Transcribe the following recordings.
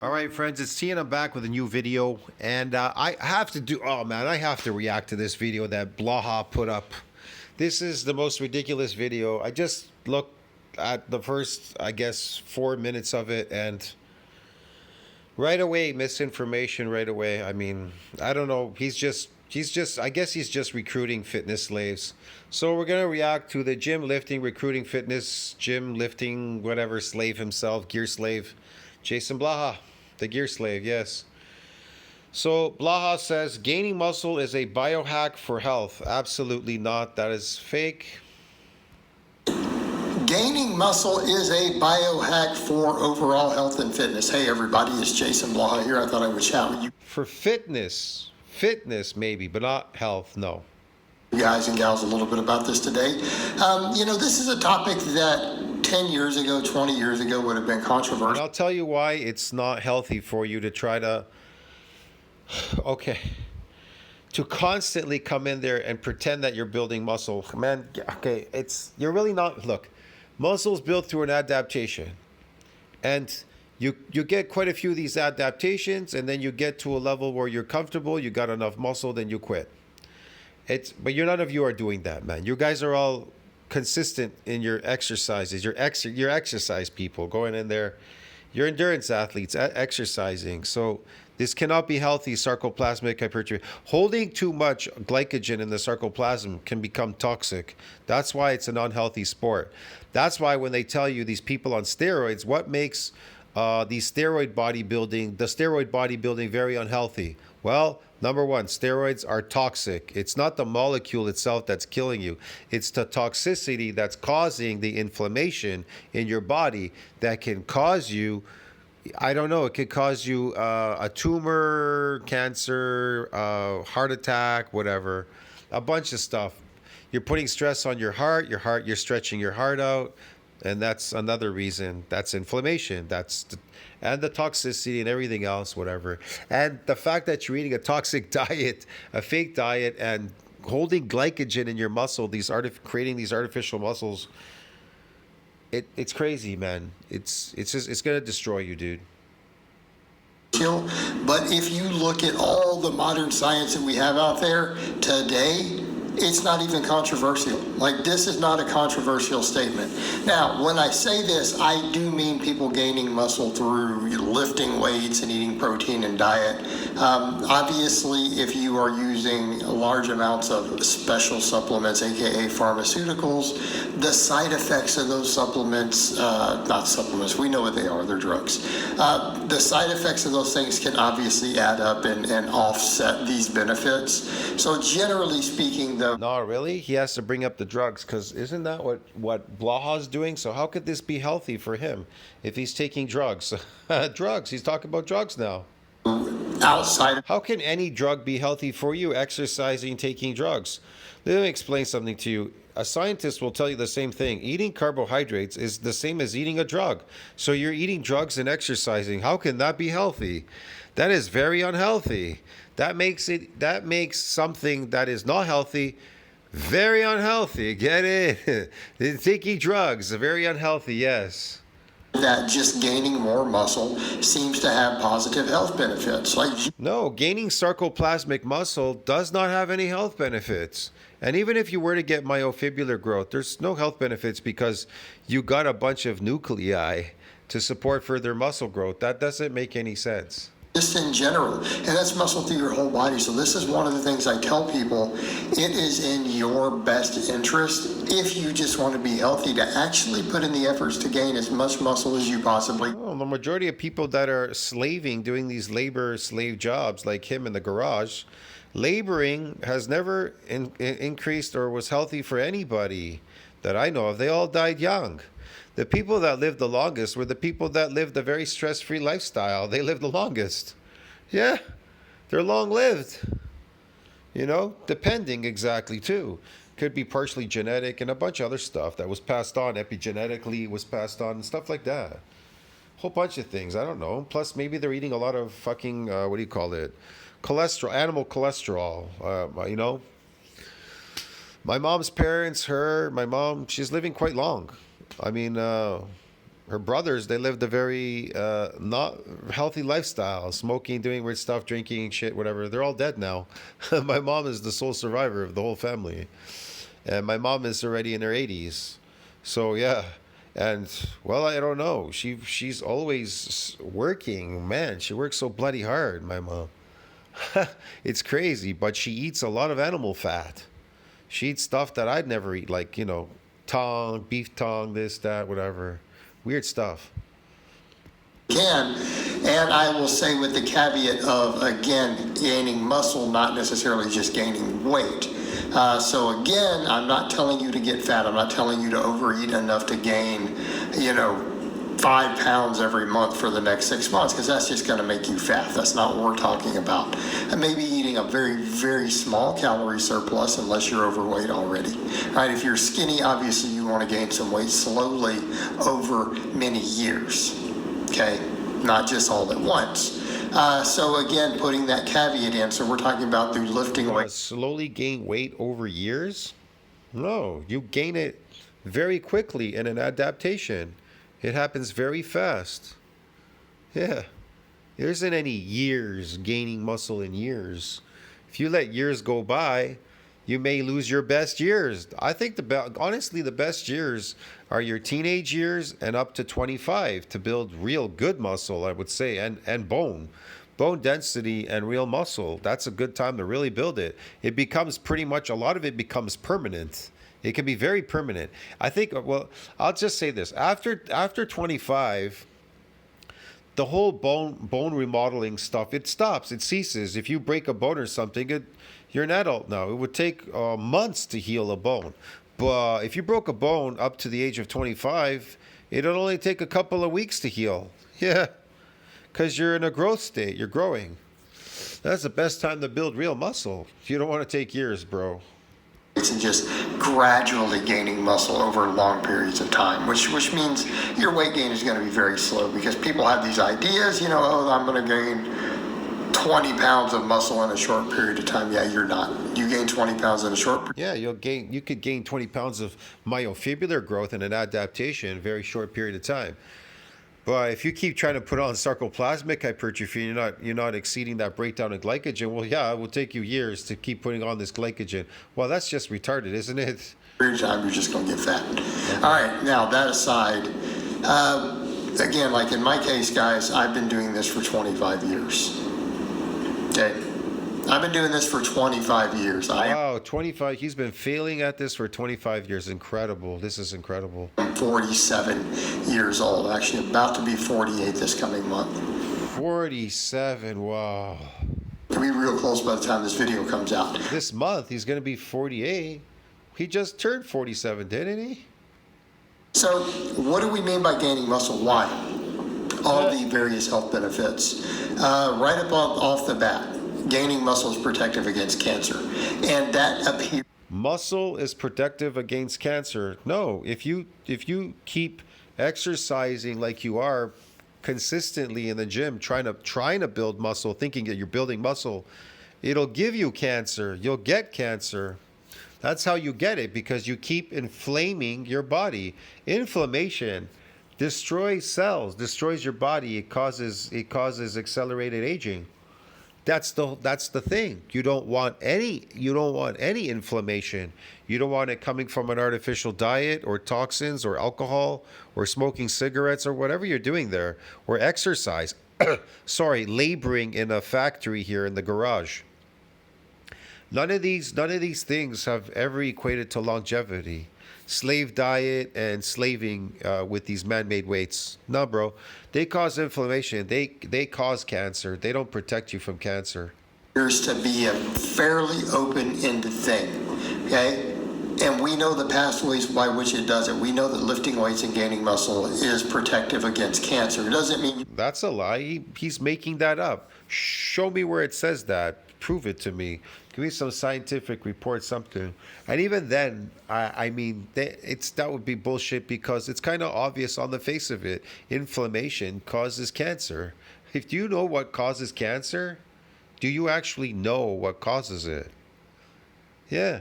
All right, friends, it's T and I'm back with a new video. And I have to do, oh man, I have to react to this video that Blaha put up. This is the most ridiculous video. I just looked at the first, I guess, 4 minutes of it and right away, misinformation right away. I mean, I don't know. I guess he's just recruiting fitness slaves. So we're going to react to the gym lifting, recruiting fitness, gym lifting, whatever, slave himself, gear slave, Jason Blaha. The gear slave, yes. So Blaha says gaining muscle is a biohack for health. Absolutely not. That is fake. Gaining muscle is a biohack for overall health and fitness. Hey everybody, it's Jason Blaha here. I thought I would chat with you. For fitness maybe, but not health, no. Guys and gals, a little bit about this today. This is a topic that 10 years ago, 20 years ago would have been controversial. And I'll tell you why it's not healthy for you to try to, to constantly come in there and pretend that you're building muscle. Man, okay, you're really not. Look, muscle's built through an adaptation. And you get quite a few of these adaptations, and then you get to a level where you're comfortable, you got enough muscle, then you quit. But none of you are doing that, man. You guys are all consistent in your exercises. You're exercise people going in there. You're endurance athletes exercising. So this cannot be healthy. Sarcoplasmic hypertrophy. Holding too much glycogen in the sarcoplasm can become toxic. That's why it's an unhealthy sport. That's why when they tell you these people on steroids, what makes the steroid bodybuilding very unhealthy? Well, number one, steroids are toxic. It's not the molecule itself that's killing you. It's the toxicity that's causing the inflammation in your body that can cause you, I don't know, it could cause you a tumor, cancer, heart attack, whatever, a bunch of stuff. You're putting stress on your heart, you're stretching your heart out. And that's another reason. That's inflammation. And the toxicity and everything else, whatever. And the fact that you're eating a toxic diet, a fake diet, and holding glycogen in your muscle, creating these artificial muscles, it's crazy, man. It's gonna destroy you, dude. But if you look at all the modern science that we have out there today, it's not even controversial. Like, this is not a controversial statement. Now, when I say this, I do mean people gaining muscle through lifting weights and eating protein and diet. Obviously, if you are using large amounts of special supplements, aka pharmaceuticals, the side effects of those supplements, not supplements, we know what they are, they're drugs. The side effects of those things can obviously add up and offset these benefits. So generally speaking, No, really? He has to bring up the drugs, because isn't that what Blaha's doing? So how could this be healthy for him if he's taking drugs? Drugs. He's talking about drugs now. Outside. How can any drug be healthy for you? Exercising, taking drugs. Let me explain something to you. A scientist will tell you the same thing. Eating carbohydrates is the same as eating a drug. So you're eating drugs and exercising. How can that be healthy? That is very unhealthy. That makes something that is not healthy very unhealthy. Get it? Taking drugs, very unhealthy, yes. That just gaining more muscle seems to have positive health benefits. No, gaining sarcoplasmic muscle does not have any health benefits. And even if you were to get myofibrillar growth, there's no health benefits because you got a bunch of nuclei to support further muscle growth. That doesn't make any sense. Just in general, and that's muscle through your whole body. So this is one of the things I tell people. It is in your best interest, if you just want to be healthy, to actually put in the efforts to gain as much muscle as you possibly. Well, the majority of people that are slaving, doing these slave jobs like him in the garage, laboring has never increased or was healthy for anybody that I know of. They all died young. The people that lived the longest were the people that lived a very stress-free lifestyle. They lived the longest. Yeah, they're long-lived. Depending exactly, too. Could be partially genetic and a bunch of other stuff that was passed on, epigenetically was passed on, and stuff like that. Whole bunch of things, I don't know. Plus, maybe they're eating a lot of fucking, cholesterol, animal cholesterol, My mom's parents, my mom, she's living quite long. I mean, Her brothers, they lived a very not healthy lifestyle, smoking, doing weird stuff, drinking, shit, whatever. They're all dead now. My mom is the sole survivor of the whole family, and my mom is already in her 80s. So yeah, and well, I don't know. She's always working. Man, she works so bloody hard. My mom. It's crazy, but she eats a lot of animal fat. She eats stuff that I'd never eat, like, tongue, beef tongue, this, that, whatever. Weird stuff. Can. And I will say with the caveat of, again, gaining muscle, not necessarily just gaining weight. So again, I'm not telling you to get fat. I'm not telling you to overeat enough to gain, 5 pounds every month for the next 6 months, because that's just going to make you fat. That's not what we're talking about. And maybe eating a very, very small calorie surplus unless you're overweight already. Right? If you're skinny, obviously you want to gain some weight slowly over many years. Okay? Not just all at once. So again, putting that caveat in, so we're talking about through lifting You want weight. to slowly gain weight over years? No, you gain it very quickly in an adaptation. It happens very fast. Yeah. There isn't any years gaining muscle in years. If you let years go by, you may lose your best years. I think honestly the best years are your teenage years and up to 25 to build real good muscle, I would say, and bone density and real muscle. That's a good time to really build it. It becomes pretty much, a lot of it becomes permanent. It can be very permanent. I think, well, I'll just say this. After 25, the whole bone remodeling stuff, it stops. It ceases. If you break a bone or something, you're an adult now. It would take months to heal a bone. But if you broke a bone up to the age of 25, it'll only take a couple of weeks to heal. Yeah, because you're in a growth state. You're growing. That's the best time to build real muscle. You don't want to take years, bro. And just gradually gaining muscle over long periods of time, which means your weight gain is going to be very slow, because people have these ideas, I'm going to gain 20 pounds of muscle in a short period of time. Yeah, you're not. You gain 20 pounds in a short period. Yeah, you could gain 20 pounds of myofibrillar growth in an adaptation in a very short period of time. But if you keep trying to put on sarcoplasmic hypertrophy and you're not exceeding that breakdown of glycogen, well, yeah, it will take you years to keep putting on this glycogen. Well, that's just retarded, isn't it? Period of time, you're just going to get fat. All right, now that aside, again, like in my case, guys, I've been doing this for 25 years. Okay, I've been doing this for 25 years. Wow, 25. He's been failing at this for 25 years. Incredible. This is incredible. I'm 47 years old, actually about to be 48 this coming month. 47. Wow. He'll be real close by the time this video comes out. This month, he's going to be 48. He just turned 47, didn't he? So, what do we mean by gaining muscle? Why? All the various health benefits. Right up off the bat, gaining muscle is protective against cancer. And that appears. Muscle is protective against cancer. No, if you keep exercising like you are consistently in the gym, trying to build muscle, thinking that you're building muscle, it'll give you cancer. You'll get cancer. That's how you get it, because you keep inflaming your body. Inflammation destroys cells, destroys your body. It causes accelerated aging. That's the thing. You don't want any inflammation. You don't want it coming from an artificial diet or toxins or alcohol or smoking cigarettes or whatever you're doing there, or exercise. Sorry, laboring in a factory here in the garage. None of these things have ever equated to longevity. Slave diet and slaving with these man-made weights. No, bro. They cause inflammation. They cause cancer. They don't protect you from cancer. Appears to be a fairly open-ended thing, okay? And we know the pathways by which it does it. We know that lifting weights and gaining muscle is protective against cancer. It doesn't mean... That's a lie. He's making that up. Show me where it says that. Prove it to me. Give me some scientific report, something. And even then, I mean, that would be bullshit, because it's kind of obvious on the face of it. Inflammation causes cancer. If you know what causes cancer, do you actually know what causes it? Yeah.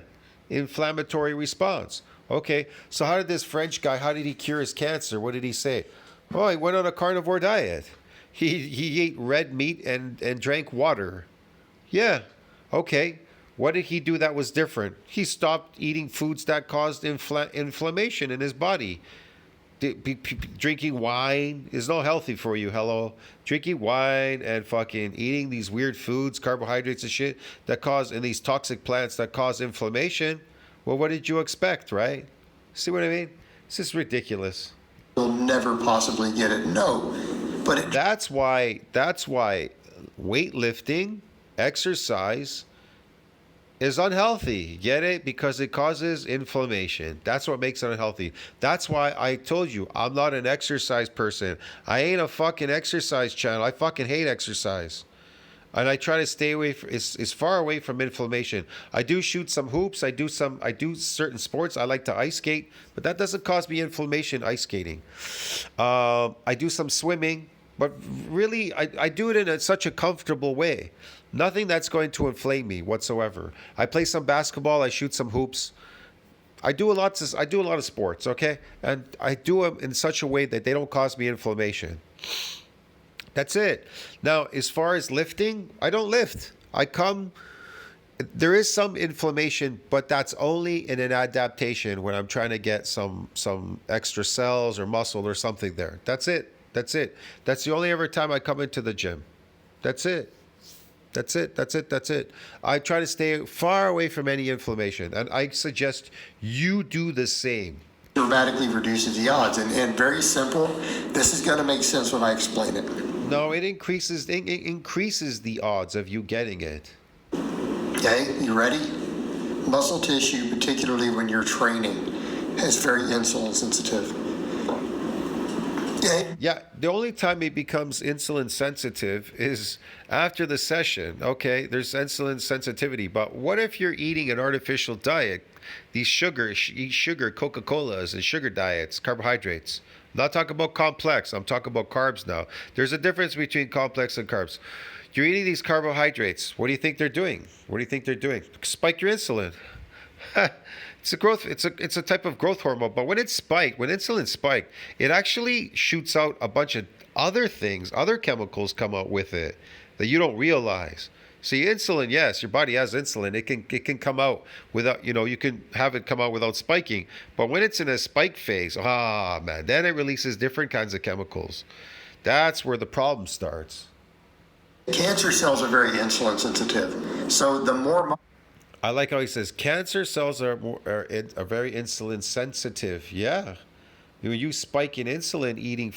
Inflammatory response. Okay, so how did this French guy, how did he cure his cancer? What did he say? Oh, he went on a carnivore diet. He ate red meat and drank water. Yeah. Okay. What did he do that was different? He stopped eating foods that caused inflammation in his body. Drinking wine is not healthy for you. Hello, drinking wine and fucking eating these weird foods, carbohydrates and shit that cause, and these toxic plants that cause inflammation. Well, what did you expect, right? See what I mean? This is ridiculous. You'll never possibly get it. No, but it That's why. That's why weightlifting, exercise is unhealthy. Get it? Because it causes inflammation. That's what makes it unhealthy. That's why I told you I'm not an exercise person. I ain't a fucking exercise channel. I fucking hate exercise. And I try to stay away as far away from inflammation. I do shoot some hoops. I do certain sports. I like to ice skate, but that doesn't cause me inflammation ice skating. I do some swimming, but really I do it in such a comfortable way. Nothing that's going to inflame me whatsoever. I play some basketball. I shoot some hoops. I do a lot of sports, okay? And I do them in such a way that they don't cause me inflammation. That's it. Now, as far as lifting, I don't lift. There is some inflammation, but that's only in an adaptation when I'm trying to get some extra cells or muscle or something there. That's it. That's it. That's the only ever time I come into the gym. That's it. That's it. That's it. That's it. I try to stay far away from any inflammation, and I suggest you do the same. dramatically reduces the odds. And very simple, this is going to make sense when I explain it. No, it increases the odds of you getting it. Okay, you ready? Muscle tissue, particularly when you're training, is very insulin sensitive. Okay? Yeah, the only time it becomes insulin sensitive is after the session. Okay, there's insulin sensitivity, but what if you're eating an artificial diet? These eat sugar, Coca-Colas and sugar diets, carbohydrates. I'm not talking about complex, I'm talking about carbs now. There's a difference between complex and carbs. You're eating these carbohydrates. What do you think they're doing? What do you think they're doing? Spike your insulin. It's a growth. It's a type of growth hormone. But when insulin spiked, it actually shoots out a bunch of other things. Other chemicals come out with it that you don't realize. See, insulin, yes, your body has insulin. It can come out without, you can have it come out without spiking. But when it's in a spike phase, man, then it releases different kinds of chemicals. That's where the problem starts. Cancer cells are very insulin sensitive. So the more I like how he says cancer cells are very insulin sensitive. Yeah, when you spike in insulin eating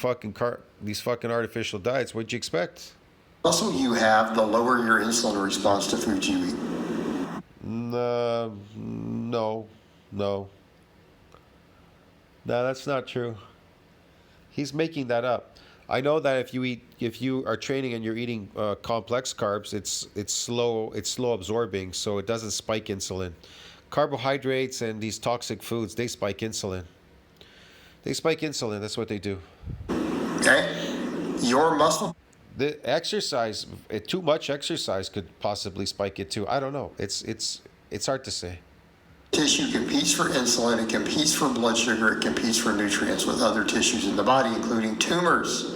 these fucking artificial diets, what'd you expect? muscle you have, the lower your insulin response to foods you eat. No, no, that's not true. He's making that up. I know that if you are training and you're eating complex carbs, it's slow absorbing, so it doesn't spike insulin. Carbohydrates and these toxic foods, they spike insulin. That's what they do. Okay? Your muscle The exercise, too much exercise could possibly spike it too. I don't know. It's hard to say. tissue competes for insulin, it competes for blood sugar, it competes for nutrients with other tissues in the body, including tumors.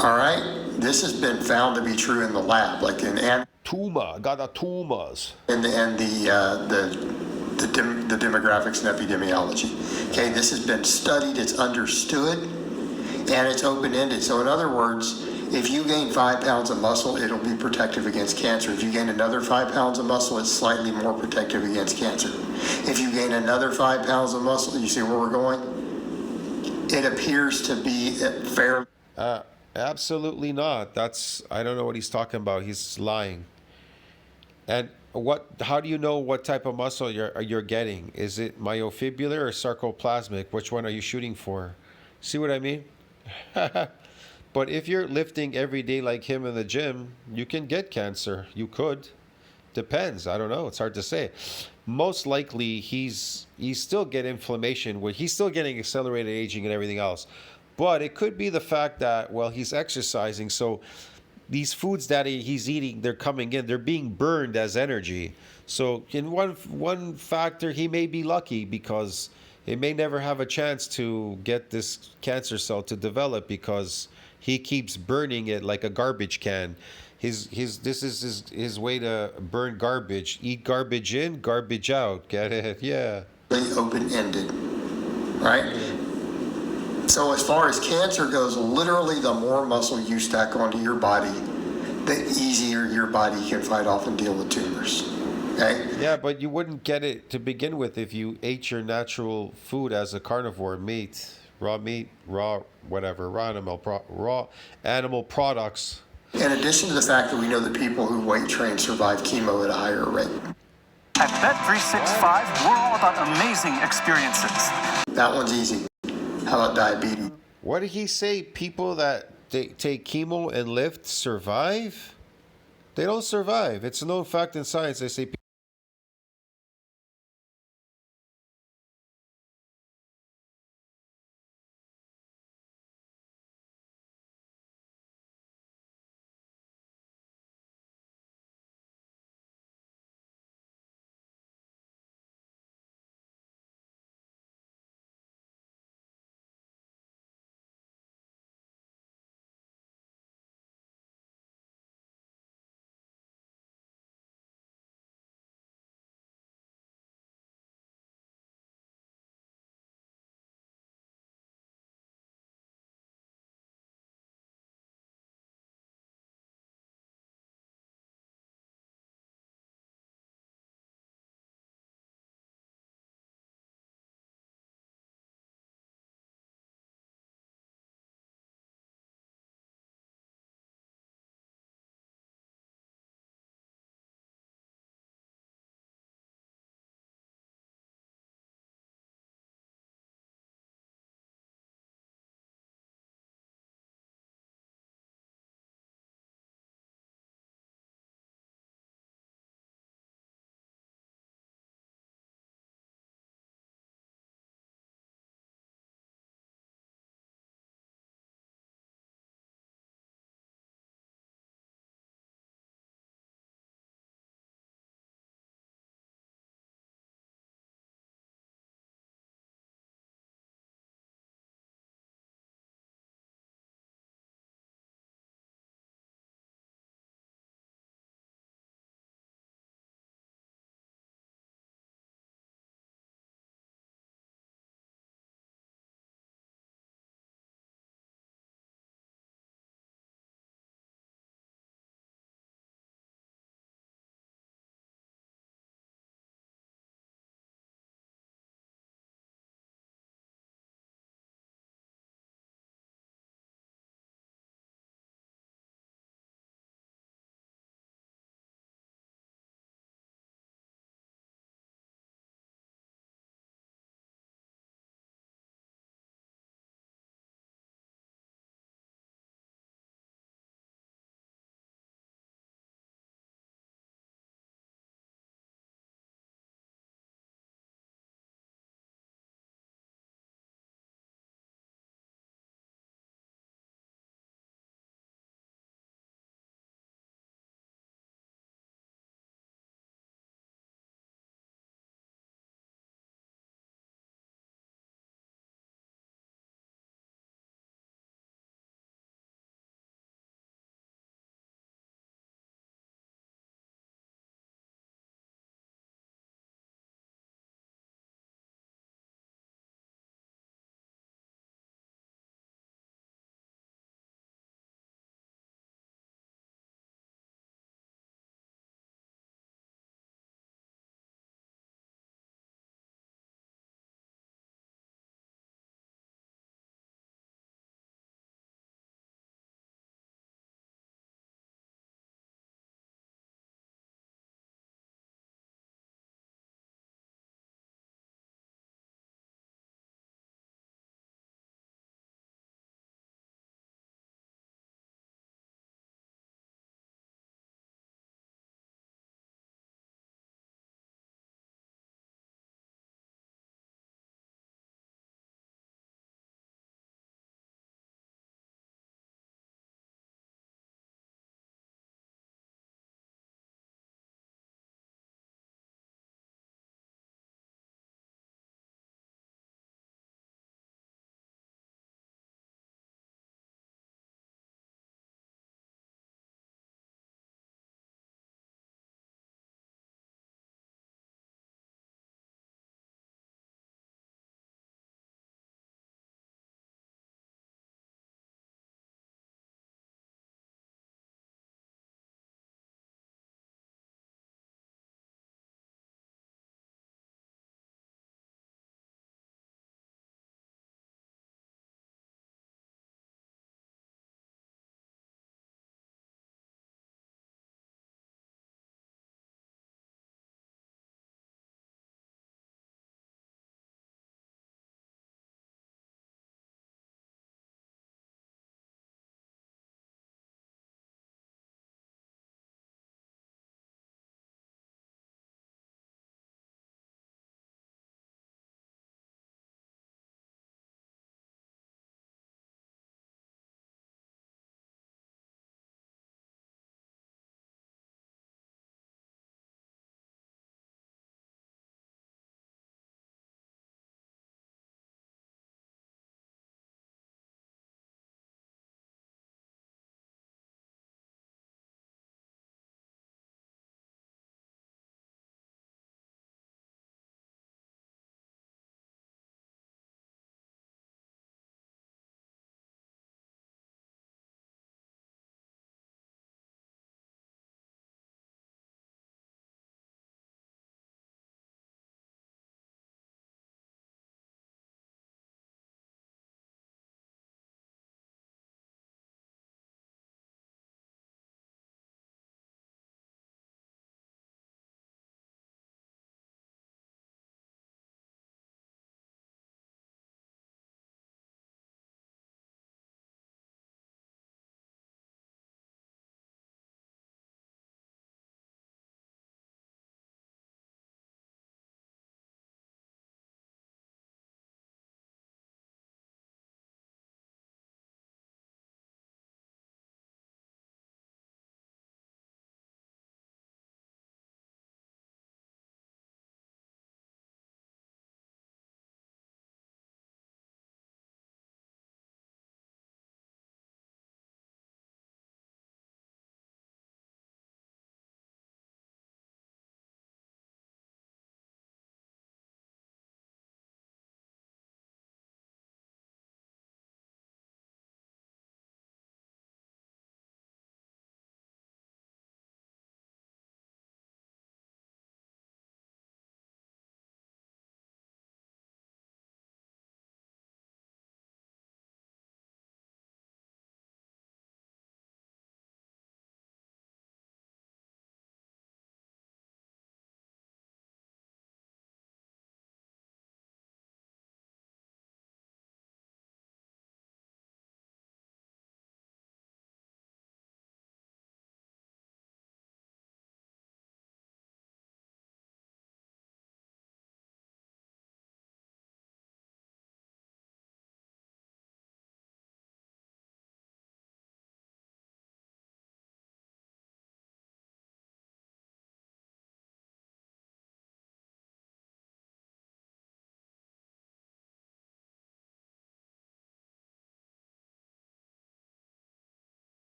All right? This has been found to be true in the lab, like in Tumor, got a tumors. and the demographics and epidemiology. Okay, this has been studied, it's understood, and it's open-ended. So in other words, if you gain 5 pounds of muscle, it'll be protective against cancer. If you gain another 5 pounds of muscle, it's slightly more protective against cancer. If you gain another 5 pounds of muscle, you see where we're going? It appears to be fair. Absolutely not. I don't know what he's talking about. He's lying. And how do you know what type of muscle you're getting? Is it myofibrillar or sarcoplasmic? Which one are you shooting for? See what I mean? But if you're lifting every day like him in the gym, you can get cancer. You could. Depends. I don't know. It's hard to say. Most likely, he's still getting inflammation. He's still getting accelerated aging and everything else. But it could be the fact that, well, he's exercising. So these foods that he's eating, they're coming in. They're being burned as energy. So in one factor, he may be lucky because he may never have a chance to get this cancer cell to develop because he keeps burning it like a garbage can. This is his way to burn garbage. Eat garbage in, garbage out. Get it? Yeah. Open-ended, right? So as far as cancer goes, literally the more muscle you stack onto your body, the easier your body can fight off and deal with tumors. Okay? Yeah, but you wouldn't get it to begin with if you ate your natural food as a carnivore, meat, raw whatever, raw animal products. In addition to the fact that we know that people who weight train survive chemo at a higher rate. At Bet365, we're all about amazing experiences. That one's easy. How about diabetes? What did he say? People that take chemo and lift survive? They don't survive. It's a known fact in science. They say